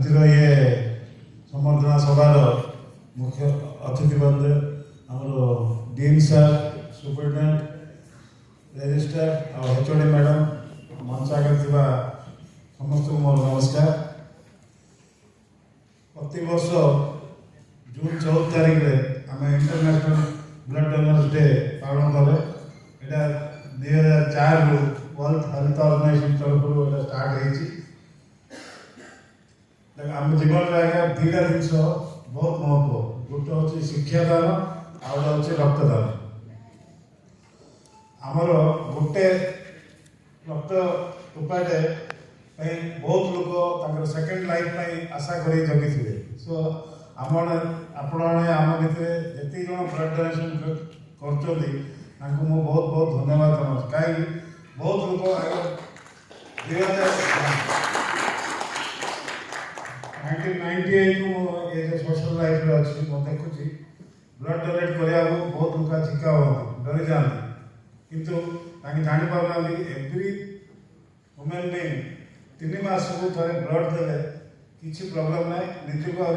आज ये संबर्धना सभार मुख्य अतिथि बंद आम डीन सर सुपरिटेडेंट रजिस्ट्रार और एचओडी मैडम मंच आगे समस्त को मोर नमस्कार। प्रति वर्ष जून 14 तारीख में आम इंटरनेशनल ब्लड डोनर्स डे पालन करें। यहाँ 2004 वर्ल्ड हेल्थ ऑर्गेनाइजेशन तरफ स्टार्ट होती। आम जीवन में आज्ञा दुईटा जिन बहुत महत्व, गोटे हूँ शिक्षादान आउ हूँ रक्तदान। आमर गोटे रक्त उपाय बहुत लोग सेकेंड लाइफ आशा कर जगी थे। सो आम आपण आम भर जी जन ब्लड डोनेशन कर बहुत बहुत धन्यवाद जनाऊँ। कहीं बहुत लोग आगे 1998 ये सोशल लाइफ में अच्छी देखुची ब्लड डोनेट करने बहुत लोग चिका हमें डरी जाती, किंतु जानी पाना एवरी वुमेन बीइंग 3 मास को थे ब्लड देले किसी प्रॉब्लम ना निजी को